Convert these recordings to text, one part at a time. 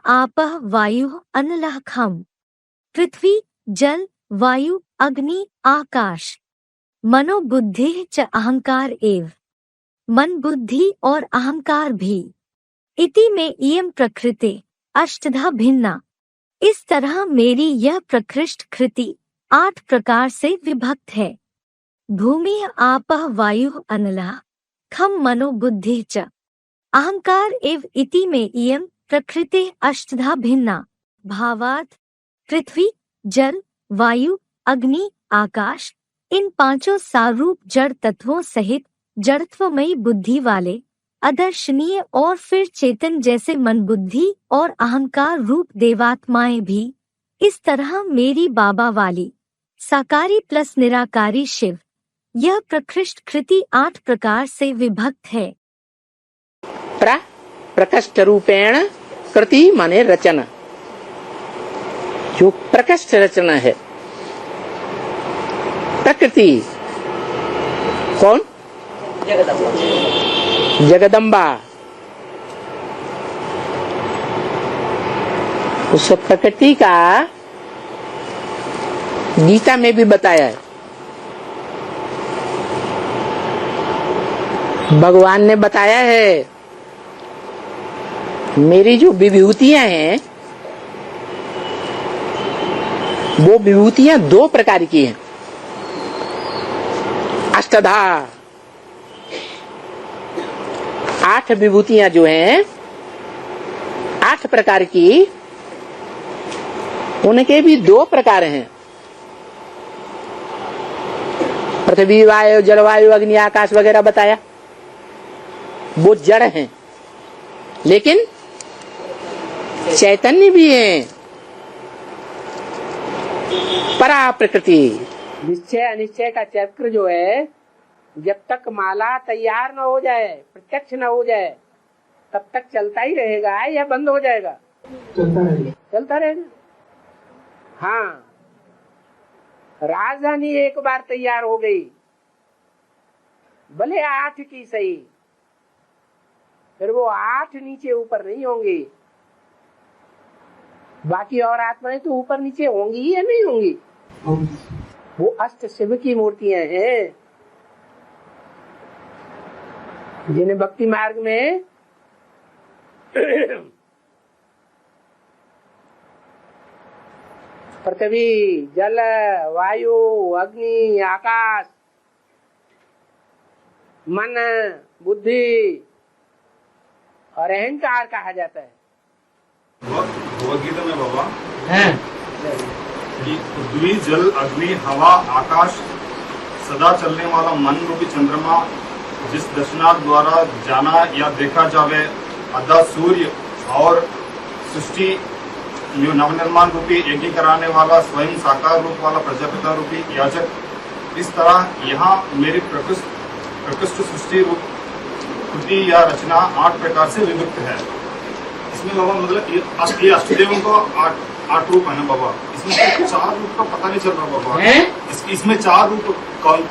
आपः वायुः अनलः खम। पृथ्वी जल वायु अग्नि आकाश। मनो बुद्धिः च अहंकार एव। मन बुद्धि और अहंकार भी। इति में इयं प्रकृति अष्टधा भिन्ना। इस तरह मेरी यह प्रकृष्ट कृति 8 प्रकार से विभक्त है। भूमि आपः वायुः अनलः खम मनो बुद्धि च अहंकार एव। इति में इयं प्रकृति अष्टधा भिन्ना। भावार्थ पृथ्वी जल वायु अग्नि आकाश इन 5 सारूप जड़ तत्वों सहित जड़त्वमयी बुद्धि वाले अदर्शनीय और फिर चेतन जैसे मन बुद्धि और अहंकार रूप देवात्माएं भी इस तरह मेरी बाबा वाली साकारी प्लस निराकारी शिव यह प्रकृष्ट कृति 8 प्रकार से विभक्त है। प्रकृष्ट रूपेण कृति माने रचना, जो प्रकृष्ट रचना है। प्रकृति कौन? जगदम्बा। उस प्रकृति का गीता में भी बताया है। भगवान ने बताया है मेरी जो विभूतियां हैं वो विभूतियां 2 प्रकार की हैं। अष्टधा 8 विभूतियां जो हैं 8 प्रकार की, उनके भी 2 प्रकार हैं। पृथ्वी वायु जलवायु अग्नि आकाश वगैरह बताया, वो जड़ हैं, लेकिन चैतन्य भी है। परा प्रकृति निश्चय अनिश्चय का चक्र जो है, जब तक माला तैयार न हो जाए, प्रत्यक्ष न हो जाए, तब तक चलता ही रहेगा या बंद हो जाएगा? चलता रहेगा। हाँ, राजधानी एक बार तैयार हो गई, भले 8 की सही, फिर वो 8 नीचे ऊपर नहीं होंगी। बाकी और आत्माएं तो ऊपर नीचे होंगी या नहीं होंगी? वो अष्ट शिव की मूर्तियां हैं, जिन्हें भक्ति मार्ग में पृथ्वी जल वायु अग्नि आकाश मन बुद्धि और अहंकार कहा जाता है। भगवद्गीता में बाबा पृथ्वी जल अग्नि हवा आकाश सदा चलने वाला मन रूपी चंद्रमा जिस दर्शनार्थ द्वारा जाना या देखा जावे, अदा सूर्य और सृष्टि नवनिर्माण रूपी एकी कराने वाला स्वयं साकार रूप वाला प्रजापिता रूपी याचक, इस तरह यहाँ मेरी प्रकृष्ट सृष्टि रूप कृति या रचना 8 प्रकार से विभक्त है। इसमें बाबा मतलब ये अष्टदेवों को 8 रूप है ना बाबा, इसमें 4 रूप का पता नहीं चल रहा बाबा। इसमें 4 रूप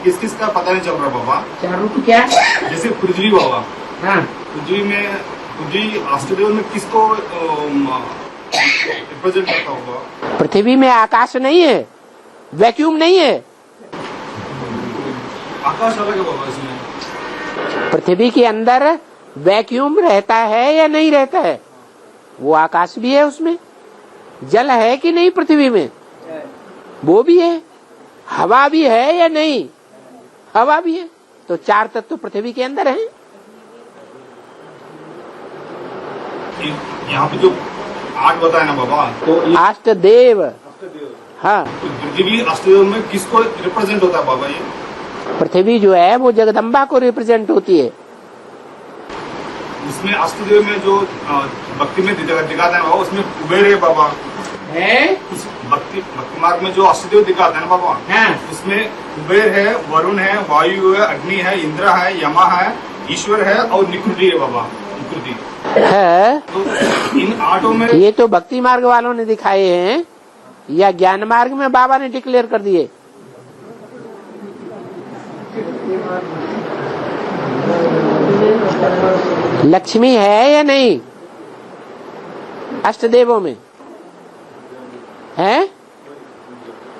किस किस का पता नहीं चल रहा बाबा। 4 रूप क्या? जैसे पृथ्वी बाबा, पृथ्वी अष्टदेव में किसको रिप्रेजेंट करता होगा? पृथ्वी में आकाश नहीं है, वैक्यूम नहीं है। आकाश अलग है बाबा। इसमें पृथ्वी के अंदर वैक्यूम रहता है या नहीं रहता है? वो आकाश भी है, उसमें जल है कि नहीं? पृथ्वी में वो भी है, हवा भी है या नहीं? हवा भी है। तो 4 तत्व पृथ्वी के अंदर हैं। यहाँ पे जो 8 बताया ना बाबा, तो अष्टदेव। हाँ, तो पृथ्वी अष्टदेव में किसको रिप्रेजेंट होता है बाबा? ये पृथ्वी जो है वो जगदम्बा को रिप्रेजेंट होती है। इसमें अष्टदेव में जो भक्ति में दिखाता है बाबा, उसमें कुबेर है बाबा है। उस भक्ति मार्ग में जो अष्टदेव दिखाता है ना बाबा, उसमें कुबेर है, वरुण है, वायु है, अग्नि है, इंद्र है, यमा है, ईश्वर है और निकृति है बाबा। निकृति है। तो इन 8 में ये तो भक्ति मार्ग वालों ने दिखाए हैं या ज्ञान मार्ग में बाबा ने डिक्लेयर कर दिए? लक्ष्मी है या नहीं? अष्टदेवों में है?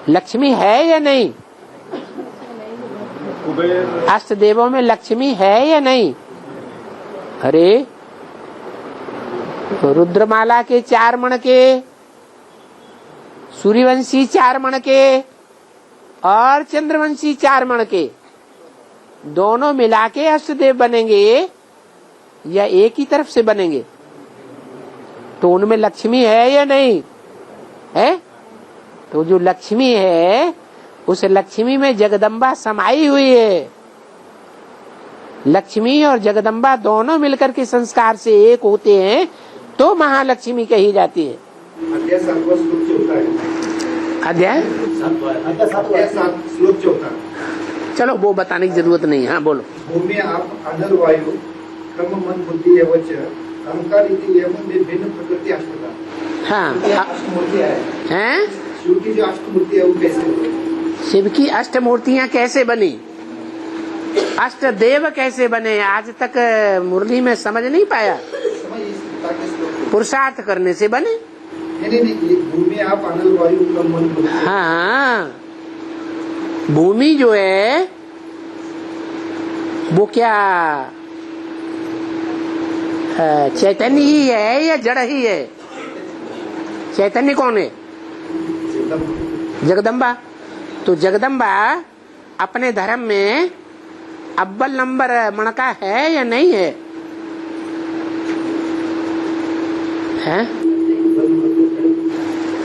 लक्ष्मी है या नहीं? अष्टदेवों में लक्ष्मी है या नहीं? अरे रुद्रमाला के 4 मणके, सूर्यवंशी 4 मणके और चंद्रवंशी 4 मणके, दोनों मिला के अष्टदेव बनेंगे या एक ही तरफ से बनेंगे? तो उनमें लक्ष्मी है या नहीं है? तो जो लक्ष्मी है उस लक्ष्मी में जगदम्बा समाई हुई है। लक्ष्मी और जगदम्बा दोनों मिलकर के संस्कार से एक होते हैं तो महालक्ष्मी कही जाती है। अध्याय श्लोक चौथा। चलो वो बताने की जरूरत नहीं है। हाँ बोलो। भूमि आप अनल वायु कर्म मन बुद्धि एवच अहंकार इति एवं विभिन्न प्रकृति अष्टधा। हाँ हैं? शिव की जो अष्टमूर्ति है वो कैसे? शिव की अष्टमूर्तियाँ कैसे बनी? अष्टदेव कैसे बने? आज तक मुरली में समझ नहीं पाया। पुरुषार्थ करने से बने। नहीं, भूमि आप अनल वायु कर्म मन बुद्धि। हाँ, भूमि जो है वो क्या चैतन्य ही है या जड़ ही है? चैतन्य कौन है? जगदम्बा। तो जगदम्बा अपने धर्म में अव्वल नंबर मणका है या नहीं है? हैं?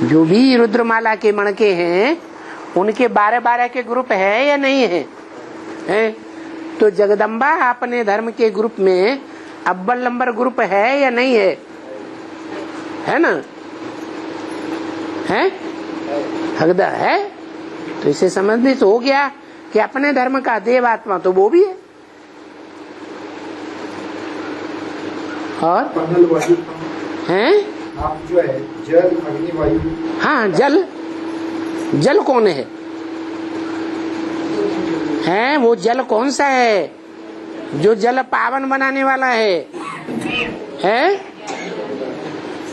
जो भी रुद्रमाला के मणके हैं उनके 12-12 के ग्रुप है या नहीं है? हैं? तो जगदम्बा अपने धर्म के ग्रुप में अव्वल नंबर ग्रुप है या नहीं है? है ना? है? हकदा है। तो इसे समझने से हो गया कि अपने धर्म का देव आत्मा तो वो भी है। और हैं? आप जो है जल अग्नि वायु। हाँ, जल। जल कौन है? हैं? वो जल कौन सा है? जो जल पावन बनाने वाला है? हैं?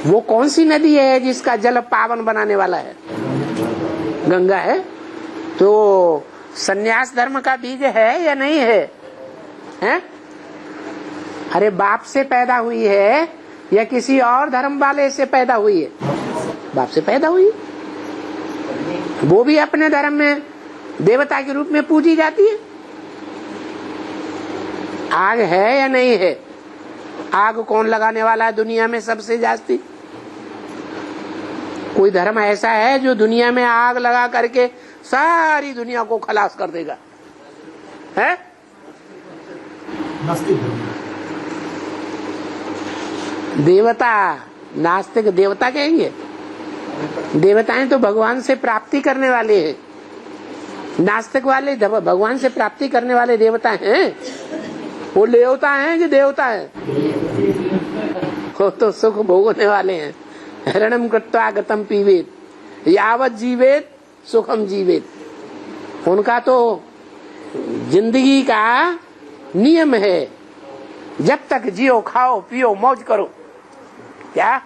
वो कौन सी नदी है जिसका जल पावन बनाने वाला है? गंगा है। तो सन्यास धर्म का बीज है या नहीं है? हैं? अरे बाप से पैदा हुई है या किसी और धर्म वाले से पैदा हुई है? बाप से पैदा हुई। वो भी अपने धर्म में देवता के रूप में पूजी जाती है। आग है या नहीं है? आग कौन लगाने वाला है दुनिया में सबसे जास्ती? कोई धर्म ऐसा है जो दुनिया में आग लगा करके सारी दुनिया को खलास कर देगा? है? नास्तिक धर्म। देवता, नास्तिक देवता कहेंगे? देवताएं तो भगवान से प्राप्ति करने वाले हैं। नास्तिक वाले भगवान से प्राप्ति करने वाले देवता हैं? वो देवता हैं कि देवता हैं? वो तो सुख भोगने वाले हैं। हरणम कृत्वा गतम पीवेत यावत जीवेत सुखम जीवेत। उनका तो जिंदगी का नियम है, जब तक जियो खाओ पियो मौज करो। क्या?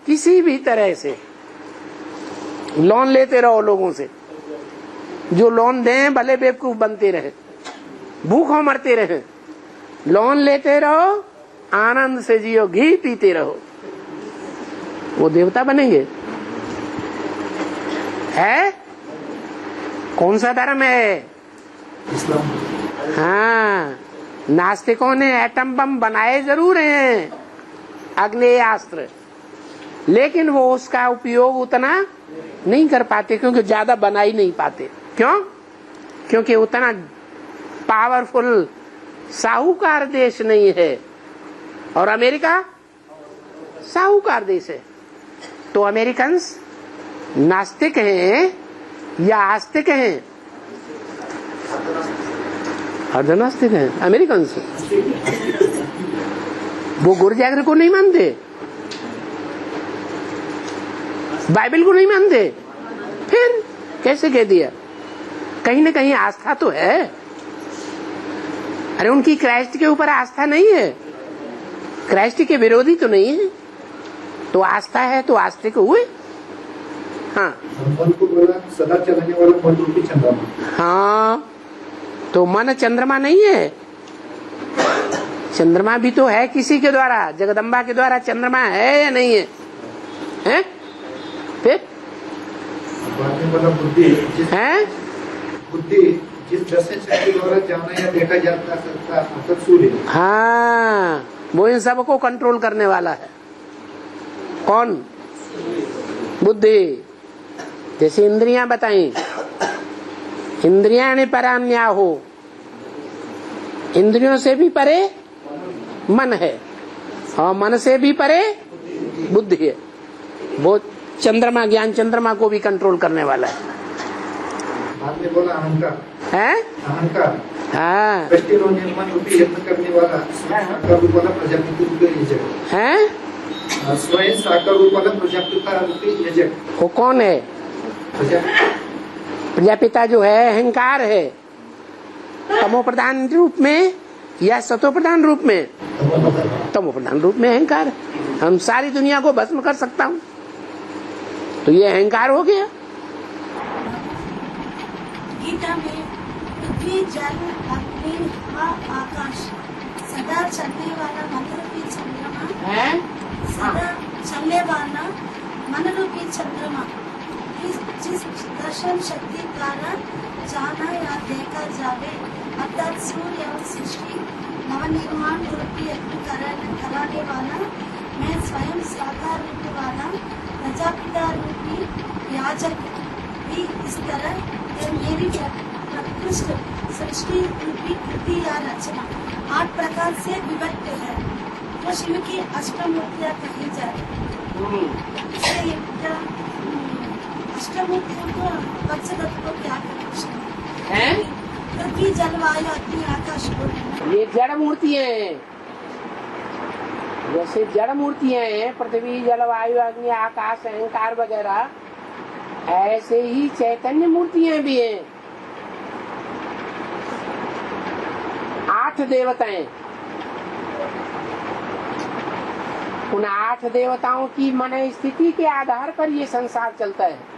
किसी भी तरह से लोन लेते रहो लोगों से, जो लोन दें भले बेवकूफ बनते रहे, भूखों मरते रहे, लोन लेते रहो, आनंद से जियो, घी पीते रहो। वो देवता बनेंगे? है? कौन सा धर्म है? इस्लाम। हाँ, नास्तिकों ने एटम बम बनाए जरूर हैं, आग्नेयास्त्र, लेकिन वो उसका उपयोग उतना नहीं कर पाते क्योंकि ज्यादा बना ही नहीं पाते। क्यों? क्योंकि उतना पावरफुल साहूकार देश नहीं है, और अमेरिका साहूकार देश है। तो अमेरिकन्स नास्तिक हैं या आस्तिक हैं? अर्धनास्तिक हैं अमेरिकन्स। वो गुरुजागर को नहीं मानते, बाइबल को नहीं मानते, फिर कैसे कह दिया? कहीं न कहीं आस्था तो है। अरे उनकी क्राइस्ट के ऊपर आस्था नहीं है, क्राइस्ट के विरोधी तो नहीं है, तो आस्था है तो आस्तिक हुए। हाँ मन को बोला सदा चलने वाला मन रूपी चंद्रमा। हाँ, तो मन चंद्रमा नहीं है, चंद्रमा भी तो है किसी के द्वारा, जगदम्बा के द्वारा चंद्रमा है या नहीं है? हैं? फिर बाद में बोला बुद्धि हैं? बुद्धि जिस दर्शन शक्ति द्वारा जाना या देखा जाता सकता अर्थात सूर्य। हाँ, वो इन सबको कंट्रोल करने वाला है। कौन? बुद्धि। जैसे इंद्रियां बताई, इंद्रियां परान्या हो, इंद्रियों से भी परे मन है और मन से भी परे बुद्धि है। वो चंद्रमा, ज्ञान चंद्रमा को भी कंट्रोल करने वाला है। बाद में बोला अहंकार है? अहंकार हाँ सृष्टि और निर्माण रूपी यत्न करने वाला साकार रूप वाला प्रजापति रूपी यजक है? स्वयं साकार रूप वाला प्रजापिता रूपी यजक। वो कौन है? प्रजापिता जो है अहंकार है, तमो प्रधान रूप में या सतो प्रधान रूप में? तमो प्रधान रूप में अहंकार है। हम सारी दुनिया को भस्म कर सकता हूँ, तो ये अहंकार हो गया। गीता में पृथ्वी जल अग्नि हवा आकाश सदा चलने वाला मन रूपी चंद्रमा है? सदा चलने वाला मन रूपी चंद्रमा जिस दर्शन शक्ति द्वारा जाना या देखा जावे अर्थात सूर्य और सृष्टि नवनिर्माण रूपी यत्न कराने वाला मैं स्वयं साकार रूप वाला प्रजापिता रूपी याजक भी इस तरह ये मेरी प्रकृष्ट सृष्टि रूपी कृति या रचना 8 प्रकार से विभक्त है, तो शिव की अष्टमूर्तियां कही जाए। अष्टमूर्तियों को पंचतत्व को क्या है? पृथ्वी जलवायु अग्नि आकाश को ये जड़ मूर्तियां हैं। जैसे जड़ मूर्तियां हैं पृथ्वी जलवायु अग्नि आकाश अहंकार वगैरह, ऐसे ही चैतन्य मूर्तियां भी हैं। 8 देवताएं, उन 8 देवताओं की मन स्थिति के आधार पर ये संसार चलता है।